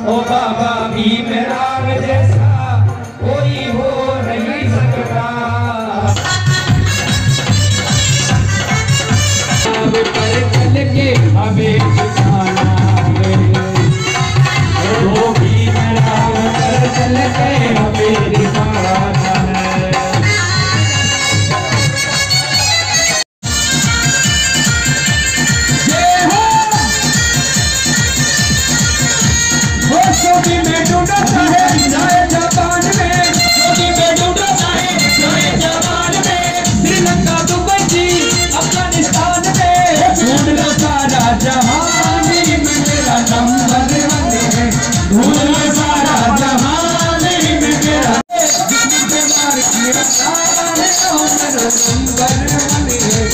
ओ बाबा भीमराव जैसा कोई हो नहीं सकता। अब पर चल के हमें सिखाना है, ओ भीमराव पर चल के हमें दिखाना है। योगी में डूबा है जाए जापान में, योगी में डूबा है जाए जापान में, श्रीलंका दुबई जी अफगानिस्तान में, ढूंढ लो सारा जहान में मेरा नंबर वन है, ढूंढ लो सारा जहान में मेरा बीमार की नंबर वन है,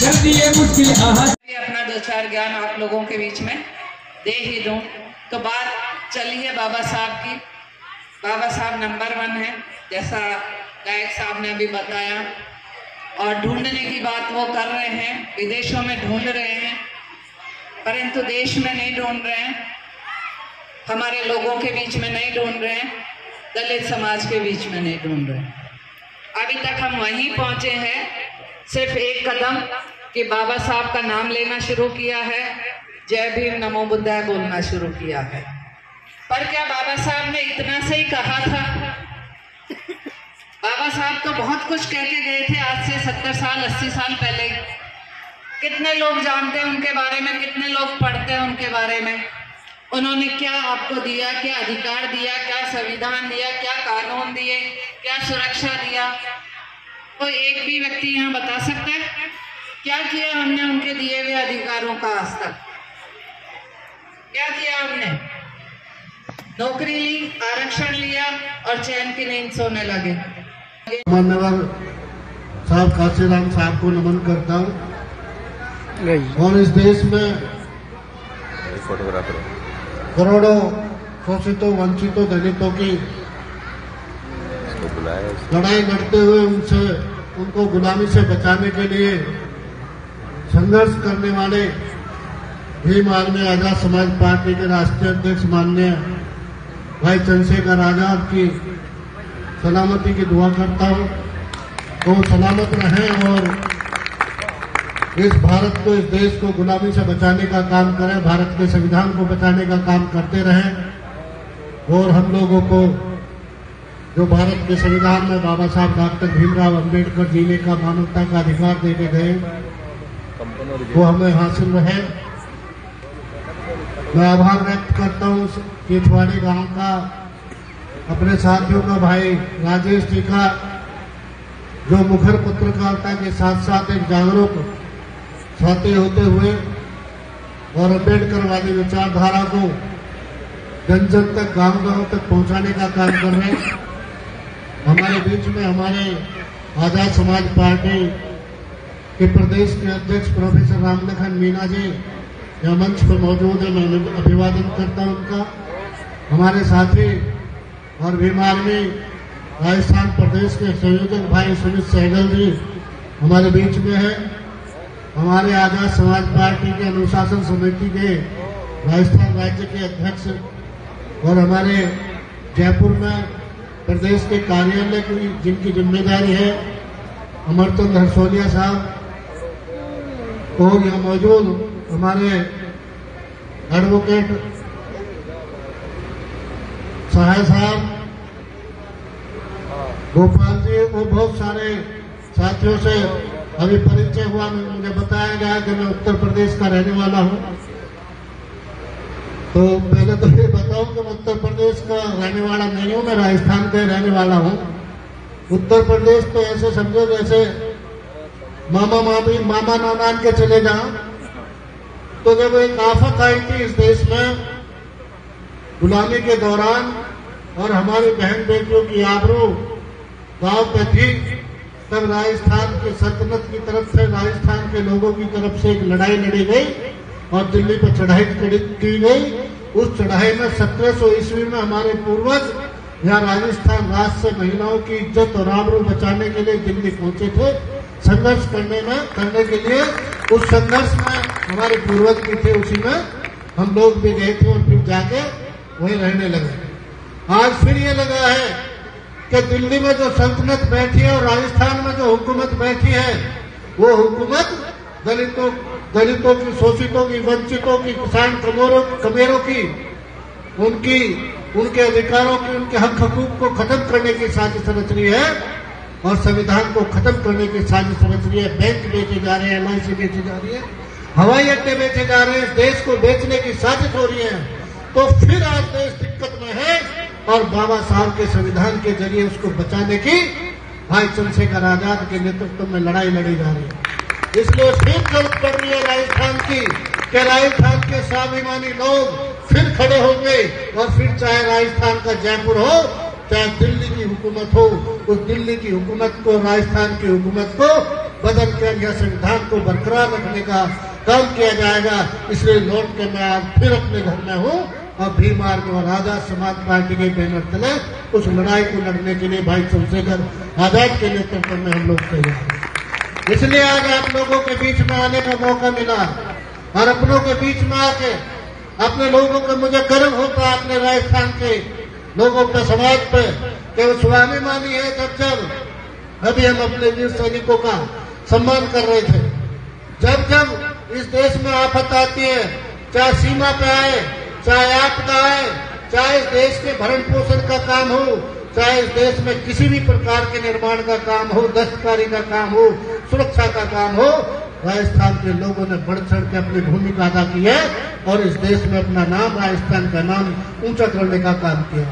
कर दिए मुश्किल अपना दो चार ज्ञान आप लोगों के बीच में दे ही दूं। तो बात चली है बाबा साहब की। बाबा साहब नंबर वन है, जैसा गायक साहब ने अभी बताया, और ढूंढने की बात वो कर रहे हैं, विदेशों में ढूंढ रहे हैं, परंतु देश में नहीं ढूंढ रहे हैं, हमारे लोगों के बीच में नहीं ढूंढ रहे हैं, दलित समाज के बीच में नहीं ढूंढ रहे हैं। अभी तक हम वहीं पहुंचे हैं, सिर्फ एक कदम कि बाबा साहब का नाम लेना शुरू किया है, जय भीम नमो बुद्धाय बोलना शुरू किया है। पर क्या बाबा साहब ने इतना से ही कहा था? बाबा साहब तो बहुत कुछ कह के गए थे आज से 70 साल 80 साल पहले। कितने लोग जानते हैं उनके बारे में, कितने लोग पढ़ते हैं उनके बारे में? उन्होंने क्या आपको दिया, क्या अधिकार दिया, क्या संविधान दिया, क्या कानून दिए, क्या सुरक्षा दिया? कोई एक भी व्यक्ति यहाँ बता सकता है क्या किया हमने उनके दिए हुए अधिकारों का आज तक? क्या किया हमने? नौकरी ली, आरक्षण लिया और चैन की नींद सोने लगे। मान्यवर साहब काशीराम साहब को नमन करता हूँ। और इस देश में करोड़ों शोषितों वंचितों दलितों की लड़ाई लड़ते हुए उनको गुलामी से बचाने के लिए संघर्ष करने वाले भीम आर्मी आजाद समाज पार्टी के राष्ट्रीय अध्यक्ष माननीय भाई चंद्रशेखर आजाद की सलामती की दुआ करता हूँ। तो सलामत रहें और इस भारत को, इस देश को गुलामी से बचाने का काम करें, भारत के संविधान को बचाने का काम करते रहें। और हम लोगों को जो भारत के संविधान में बाबा साहब डॉक्टर भीमराव अंबेडकर जीने का, मानवता का अधिकार देके गए, वो हमें हासिल रहे। मैं आभार व्यक्त करता हूँ केचवाड़ी गांव का, अपने साथियों का, भाई राजेश जी का, जो मुखर पत्रकारिता के साथ साथ एक जागरूक साथी होते हुए और अम्बेडकर वाली विचारधारा को जन जन तक, गांव तक पहुंचाने का काम कर रहे हैं। हमारे बीच में हमारे आजाद समाज पार्टी के प्रदेश के अध्यक्ष प्रोफेसर रामलखन मीना जी यहाँ मंच पर मौजूद है, मैं अभिवादन करता हूँ उनका। हमारे साथी और भीम आर्मी राजस्थान प्रदेश के संयोजक भाई सुमित सहगल जी हमारे बीच में है। हमारे आजाद समाज पार्टी के अनुशासन समिति के राजस्थान राज्य के अध्यक्ष और हमारे जयपुर में प्रदेश के कार्यालय की जिनकी जिम्मेदारी है अमरचंद हरसोलिया साहब, और यहाँ मौजूद हमारे एडवोकेट सहाय साहब, गोपाल जी, और बहुत सारे साथियों से अभी परिचय हुआ। मुझे बताया गया कि मैं उत्तर प्रदेश का रहने वाला हूं। तो पहले तो ये बताऊं कि मैं उत्तर प्रदेश का रहने वाला नहीं हूं, मैं राजस्थान का रहने वाला हूं। उत्तर प्रदेश तो ऐसे समझो जैसे मामा मामी, मामा नाना के चले जाओ। तो जब एक आफत आई थी इस देश में गुलामी के दौरान और हमारी बहन बेटियों की आबरू गांव पे थी, तब राजस्थान के सल्तनत की तरफ से, राजस्थान के लोगों की तरफ से एक लड़ाई लड़ी गई और दिल्ली पर चढ़ाई की गई। उस चढ़ाई में 1700 ईस्वी में हमारे पूर्वज यहाँ राजस्थान राज्य से महिलाओं की इज्जत और आबरू बचाने के लिए दिल्ली पहुंचे थे, संघर्ष करने के लिए। उस संघर्ष में हमारे पूर्वज भी थे, उसी में हम लोग भी गए थे और फिर जाके वहीं रहने लगे। आज फिर ये लगा है कि दिल्ली में जो सल्तनत बैठी है और राजस्थान में जो हुकूमत बैठी है, वो हुकूमत दलितों की, शोषितों की, वंचितों की, किसान कमेरों की, उनके अधिकारों की, उनके हक हकूक को खत्म करने की साजिश रच रही है और संविधान को खत्म करने की साजिश रच रही है। बैंक बेचे जा रहे हैं, LIC बेची जा रही है, हवाई अड्डे बेचे जा रहे हैं, देश को बेचने की साजिश हो रही है। तो फिर आज देश दिक्कत में है और बाबा साहब के संविधान के जरिए उसको बचाने की भाई चंद्रशेखर आजाद के नेतृत्व में लड़ाई लड़ी जा रही है। इसलिए फिर जरूरत पड़ रही है राजस्थान की कि राजस्थान के स्वाभिमानी लोग फिर खड़े होंगे और फिर चाहे राजस्थान का जयपुर हो, चाहे दिल्ली की हुकूमत हो, उस दिल्ली की हुकूमत को, राजस्थान की हुकूमत को बदल कर यह संविधान को बरकरार रखने का काम किया जाएगा। इसलिए लौट के मैं आज फिर अपने घर में हूँ और भीम आर्मी और आजाद समाज पार्टी के बैनर तले उस लड़ाई को लड़ने के लिए भाई चंद्रशेखर आजाद के नेतृत्व में हम लोग तैयार हैं। इसलिए आज आप लोगों के बीच में आने का मौका मिला और अपनों के बीच में आके अपने लोगों को मुझे गर्व होता है अपने राजस्थान के लोगों पे, समाज पे, कि वो स्वाभिमानी है। जब अभी हम अपने वीर सैनिकों का सम्मान कर रहे थे, जब इस देश में आफत आती है, चाहे सीमा पे आए, चाहे आपदा आए, चाहे इस देश के भरण पोषण का काम हो, चाहे इस देश में किसी भी प्रकार के निर्माण का काम हो, दस्तकारी का काम हो, सुरक्षा का काम हो, राजस्थान के लोगों ने बढ़ चढ़ के अपनी भूमिका अदा की है और इस देश में अपना नाम, राजस्थान का नाम ऊंचा करने का काम किया।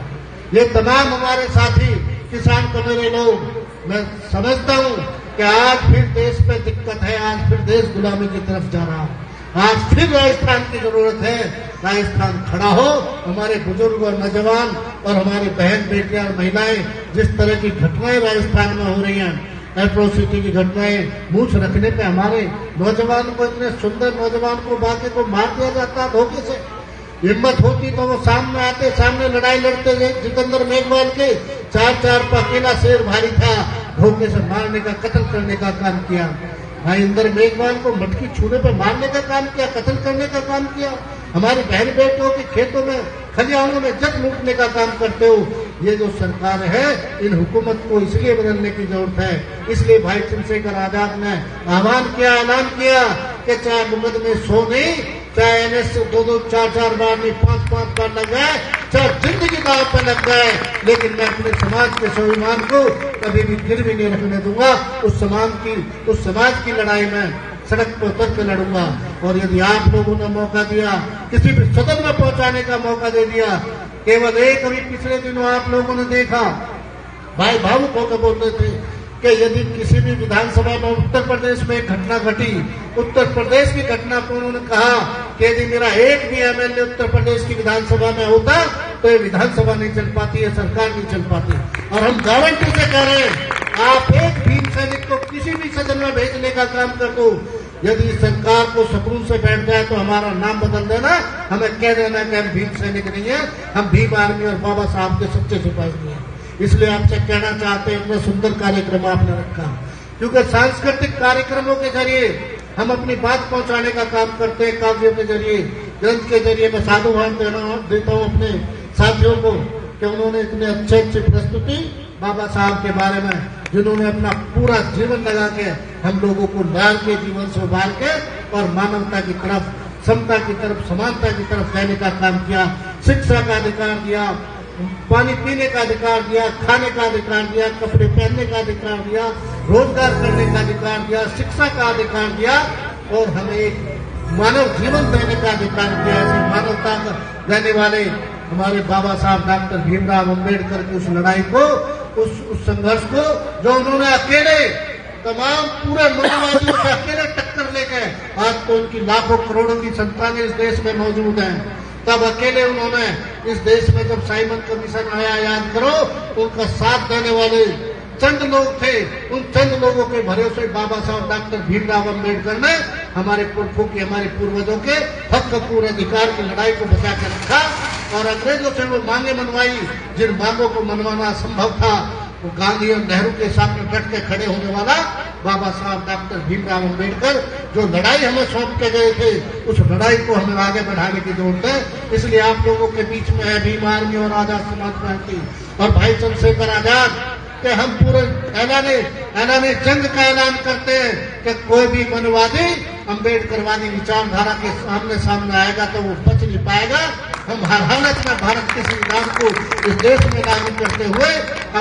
ये तमाम हमारे साथी किसान कमेरे लोग, मैं समझता हूँ कि आज फिर देश पे दिक्कत है, आज फिर देश गुलामी की तरफ जा रहा है, आज फिर राजस्थान की जरूरत है। राजस्थान खड़ा हो, हमारे बुजुर्ग और नौजवान और हमारी बहन बेटियां और महिलाएं, जिस तरह की घटनाएं राजस्थान में हो रही हैं, एट्रोसिटी की घटनाएं, मूछ रखने पे हमारे नौजवान को, इतने सुंदर नौजवान को, बाकी को मार दिया जाता धोखे से। हिम्मत होती तो वो सामने आते, सामने लड़ाई लड़ते। जितेंद्र मेघवाल के 4 पर अकेला शेर भारी था, धोखे से मारने का, कत्ल करने का काम किया। भाई इंदर मेघवाल को मटकी छूने पर मारने का काम किया, कत्ल करने का काम किया। हमारी बहन बेटियों के खेतों में, खलिहानों में जग लूटने का काम करते हो। ये जो सरकार है, इन हुकूमत को इसलिए बदलने की जरूरत है। इसलिए भाई चंद्रशेखर आजाद ने आह्वान किया, ऐलान किया कि चाहे मुकदमे 100 नहीं, चाहे NS 2-2, 4-4 बार नहीं, 5-5 बार लग जाए, चाहे जिंदगी दांव पर लग जाए, लेकिन मैं अपने समाज के स्वाभिमान को कभी भी गिरवी नहीं रखने दूंगा। उस समाज की लड़ाई में सड़क पर उतर के लड़ूंगा। और यदि आप लोगों ने मौका दिया, किसी भी सदन में पहुंचाने का मौका दे दिया, केवल एक अभी पिछले दिनों आप लोगों ने देखा, भाई भावुक होकर बोल रहे थे कि यदि किसी भी विधानसभा में, उत्तर प्रदेश में एक घटना घटी, उत्तर प्रदेश की घटना पर उन्होंने कहा कि यदि मेरा एक भी MLA उत्तर प्रदेश की विधानसभा में होता तो ये विधानसभा नहीं चल पाती, है सरकार नहीं चल पाती। और हम गारंटी से कह रहे हैं, आप एक भीम सैनिक को किसी भी सदन में भेजने का काम कर दो, यदि सरकार को सुकून से बैठ जाए तो हमारा नाम बदल देना, हमें कह देना कि हम भीम सैनिक नहीं है, हम भीम आर्मी और बाबा साहब के सच्चे सिपाही नहीं है। इसलिए आपसे कहना चाहते हैं, इतना सुंदर कार्यक्रम आपने रखा, क्योंकि सांस्कृतिक कार्यक्रमों के जरिए हम अपनी बात पहुंचाने का काम करते हैं। काव्यों के जरिए, ग्रंथ के जरिए मैं साधुवाद देता हूं अपने साथियों को कि उन्होंने इतने अच्छे प्रस्तुति बाबा साहब के बारे में, जिन्होंने अपना पूरा जीवन लगा के हम लोगों को न्याय के जीवन से उबार के और मानवता की तरफ, समता की तरफ, समानता की तरफ जाने का काम किया। शिक्षा का अधिकार दिया, पानी पीने का अधिकार दिया, खाने का अधिकार दिया, कपड़े पहनने का अधिकार दिया, रोजगार करने का अधिकार दिया, शिक्षा का अधिकार दिया और हमें एक मानव जीवन देने का अधिकार दिया। ऐसे मानवता देने वाले हमारे बाबा साहब डॉक्टर भीमराव अम्बेडकर की उस लड़ाई को, उस संघर्ष को, जो उन्होंने अकेले तमाम पूरे लोकवादियों से अकेले टक्कर लेके, आज तो उनकी लाखों करोड़ों की संतानें इस देश में मौजूद हैं, तब अकेले उन्होंने इस देश में जब साइमन कमीशन आया, याद करो, उनका साथ देने वाले चंद लोग थे। उन चंद लोगों के भरोसे बाबा साहब डॉक्टर भीमराव अम्बेडकर ने हमारे पुरखों की, हमारे पूर्वजों के हक पूर्ण अधिकार की लड़ाई को बचा कर रखा और अंग्रेजों से वो मांगे मनवाई, जिन मांगों को मनवाना असंभव था। वो गांधी और नेहरू के साथ में डट के खड़े होने वाला बाबा साहब डॉक्टर भीमराव अंबेडकर जो लड़ाई हमें सौंप के गए थे, उस लड़ाई को हमें आगे बढ़ाने की जरूरत है। इसलिए आप लोगों के बीच में है भीम आर्मी और आजाद समाज पार्टी और भाई चंद्रशेखर आजाद कि हम पूरे ऐलाने जंग का ऐलान करते हैं कि कोई भी मनवादी अंबेडकरवादी विचारधारा के सामने आएगा तो वो बच नहीं पाएगा। हम हर हालत में भारत के संविधान को इस देश में लागू करते हुए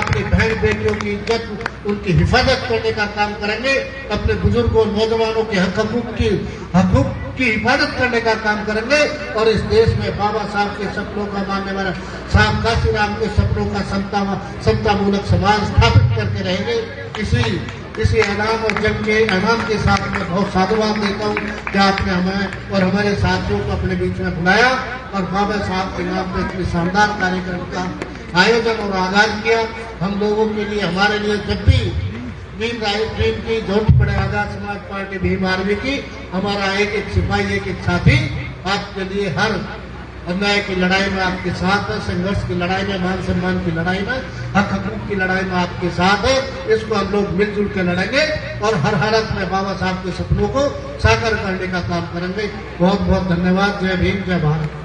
अपनी बहन बेटियों की इज्जत, उनकी हिफाजत करने का काम करेंगे। अपने बुजुर्गों नौजवानों के हकूक की हिफाजत करने का काम करेंगे और इस देश में बाबा साहब के सपनों का मानने वाला साहब काशीराम के सपनों का समता मूलक समाज स्थापित करके रहेंगे। इसी ऐलान और जंग के ऐलान के साथ मैं बहुत साधुवाद देता हूँ कि आपने हमें और हमारे साथियों को अपने बीच में बुलाया और बाबा साहब के नाम पर इतनी शानदार कार्यक्रम का आयोजन और आगाज किया। हम लोगों के लिए, हमारे लिए जब भी भीम की जरूरत पड़े आजाद समाज पार्टी भीम आर्मी की, हमारा एक सिपाही एक साथी आपके लिए हर अन्याय की लड़ाई में आपके साथ है, संघर्ष की लड़ाई में, मान सम्मान की लड़ाई में, हक हकूक की लड़ाई में आपके साथ है। इसको हम लोग मिलजुल के लड़ेंगे और हर हालत में बाबा साहब के सपनों को साकार करने का काम करेंगे। बहुत बहुत धन्यवाद। जय भीम, जय भारत।